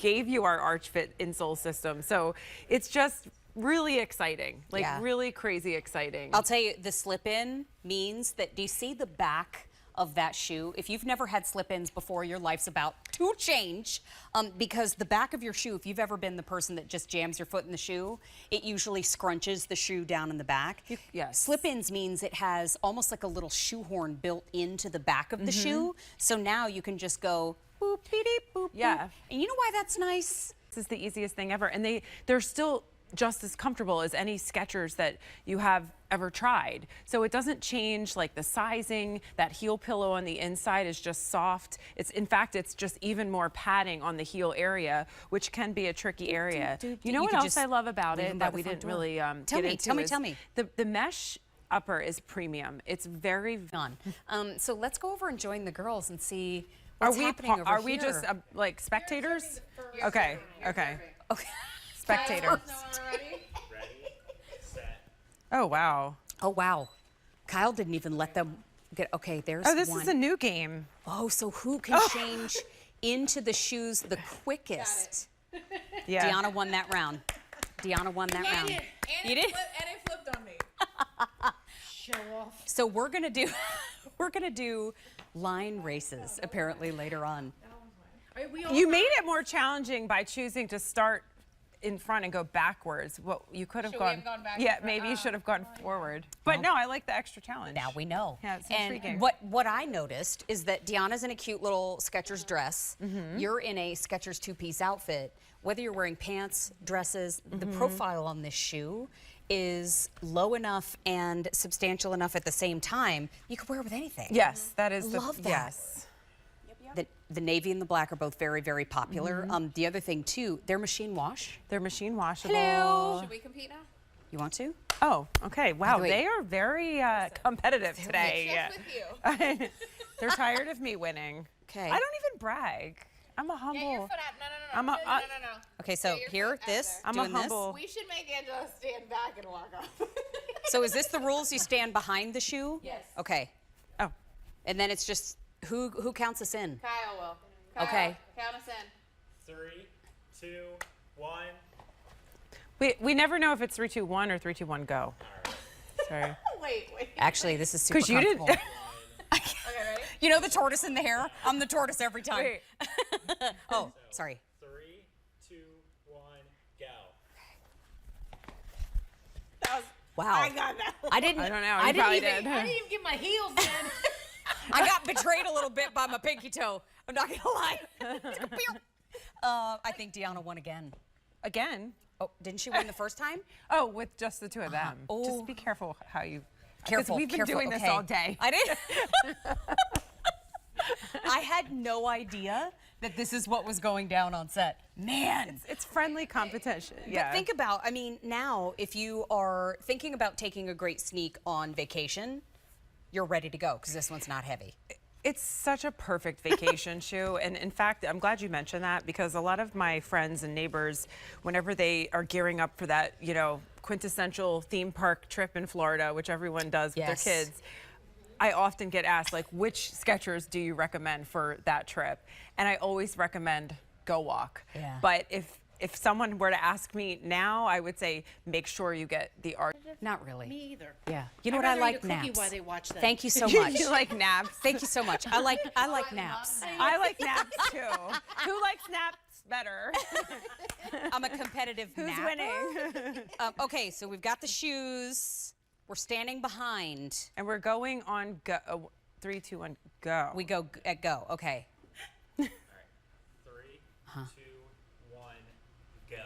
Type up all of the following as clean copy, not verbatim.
gave you our Arch Fit insole system. So it's just really exciting, like really crazy exciting. I'll tell you, the slip-in means that, do you see the back of that shoe? If you've never had slip-ins before, your life's about to change, because the back of your shoe, if you've ever been the person that just jams your foot in the shoe, it usually scrunches the shoe down in the back. Yes. Slip-ins means it has almost like a little shoehorn built into the back of the shoe, so now you can just go boop, beep, boop, boop. And you know why that's nice? This is the easiest thing ever, and they're still just as comfortable as any Skechers that you have ever tried. So it doesn't change like the sizing. That heel pillow on the inside is just soft. In fact, it's just even more padding on the heel area, which can be a tricky area. You know what else I love about it that we didn't really get into? Tell me. The mesh upper is premium. It's very fun. So let's go over and join the girls and see what's happening over here. Are we just like spectators? Okay. Spectators. Ready, set. Oh, wow. Oh, wow. Kyle didn't even let them get, okay, there's one. Oh, this is a new game. Oh, so who can change into the shoes the quickest? Yeah. Deanna won that round. Deanna won that round. You did? And it flipped on me. Show off. So we're gonna do line races apparently later on. You made it more challenging by choosing to start in front and go backwards. Well, you could have gone back. Yeah, maybe you should have gone forward. But no, I like the extra challenge. Now we know. Yeah, it's intriguing. And what I noticed is that Deanna's in a cute little Skechers dress. You're in a Skechers two-piece outfit. Whether you're wearing pants, dresses, the profile on this shoe is low enough and substantial enough at the same time. You could wear it with anything. Yes, that is Love that. Yes. The navy and the black are both very, very popular. The other thing too, they're machine wash. They're machine washable. Hello. Should we compete now? You want to? Oh, okay. Wow, Wait. they are very competitive today. Just with you. They're tired of me winning. Okay. I don't even brag. I'm a humble. Get your foot up. No. I'm a- no. Okay, so Get your here, foot out this, there. I'm a doing this. humble. We should make Angela stand back and walk off. So is this the rules? You stand behind the shoe? Yes. Okay. Oh. And then it's just, who counts us in? Kyle will. Kyle, Okay. Count us in. 3, 2, 1. We never know if it's 3, 2, 1 or 3, 2, 1, go. Sorry. Wait. Actually, this is super 'Cause you didn't- comfortable. Okay, ready? You know the tortoise in the hair? I'm the tortoise every time. Wait. Oh, sorry. 3, 2, 1, go. Wow. I got that one. I didn't. I don't know. I You didn't probably even. did. I didn't even get my heels in. I got betrayed a little bit by my pinky toe. I'm not gonna lie. I think Deanna won again. Again. Oh, didn't she win the first time? Oh, with just the two of them. Oh. Just be careful how you. Careful. Because we've been careful. doing this Okay. all day. I didn't. I had no idea that this is what was going down on set. Man. It's friendly competition. Yeah. But think about, I mean, now if you are thinking about taking a great sneak on vacation, you're ready to go because this one's not heavy. It's such a perfect vacation shoe. And in fact, I'm glad you mentioned that because a lot of my friends and neighbors, whenever they are gearing up for that, you know, quintessential theme park trip in Florida, which everyone does with their kids, I often get asked, like, which Skechers do you recommend for that trip? And I always recommend Go Walk. Yeah. But if someone were to ask me now, I would say make sure you get the art. Not really. Me either. Yeah. You know I'd what? I rather eat like a cookie naps. while they watch that. Thank you so much. You like naps? Thank you so much. I like naps. I like naps too. Who likes naps better? I'm a competitive Who's napper. winning? Okay, so we've got the shoes. We're standing behind. And we're going on go. 3, 2, 1, go. We go at go. Okay. All right. 3, 2, 1, go.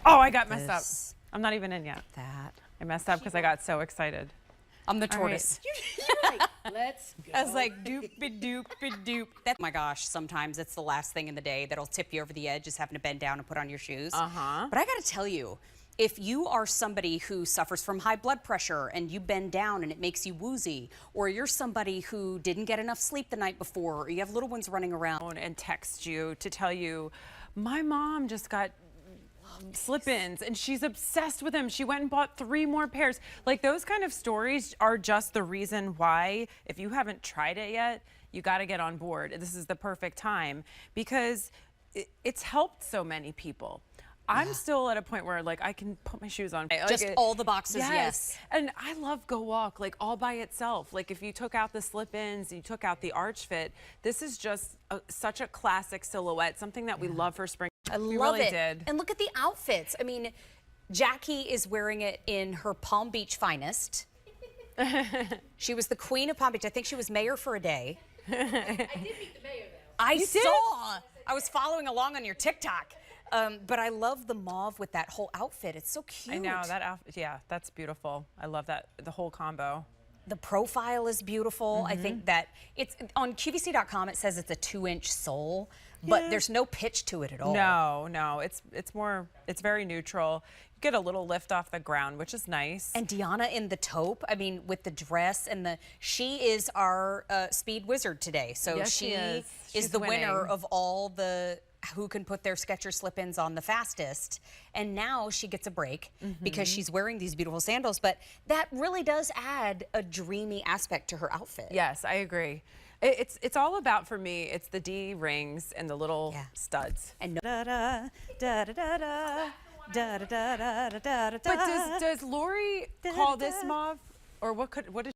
Oh, I got messed up. This, I'm not even in yet. that. I messed up because I got so excited. I'm the All right. tortoise. You're like, let's go. I was like, doop-a-doop-a-doop. That, oh my gosh, sometimes it's the last thing in the day that'll tip you over the edge, just having to bend down and put on your shoes. Uh-huh. But I gotta tell you, if you are somebody who suffers from high blood pressure and you bend down and it makes you woozy, or you're somebody who didn't get enough sleep the night before, or you have little ones running around. And text you to tell you, my mom just got slip-ins and she's obsessed with them. She went and bought 3 more pairs. Like those kind of stories are just the reason why, if you haven't tried it yet, you got to get on board. This is the perfect time because it's helped so many people. I'm still at a point where like I can put my shoes on. Just all the boxes, yes. And I love Go Walk like all by itself. Like if you took out the slip-ins, you took out the arch fit, this is just such a classic silhouette, something that we love for spring. I we love really it. did. And look at the outfits. I mean, Jackie is wearing it in her Palm Beach finest. She was the queen of Palm Beach. I think she was mayor for a day. I did meet the mayor, though. I saw. I was following along on your TikTok. But I love the mauve with that whole outfit. It's so cute. I know that outfit. Yeah, that's beautiful. I love that, the whole combo. The profile is beautiful. I think that it's on QVC.com. It says it's a 2-inch sole, but there's no pitch to it at all. No, it's very neutral. You get a little lift off the ground, which is nice. And Deanna in the taupe, I mean, with the dress and she is our speed wizard today. So Yes, she is. is She's the winner winning. of all the who can put their Skechers slip-ins on the fastest. And now she gets a break because she's wearing these beautiful sandals. But that really does add a dreamy aspect to her outfit. Yes, I agree. It's all about, for me, it's the D rings and the little studs. And But does Lori call this mauve, or what is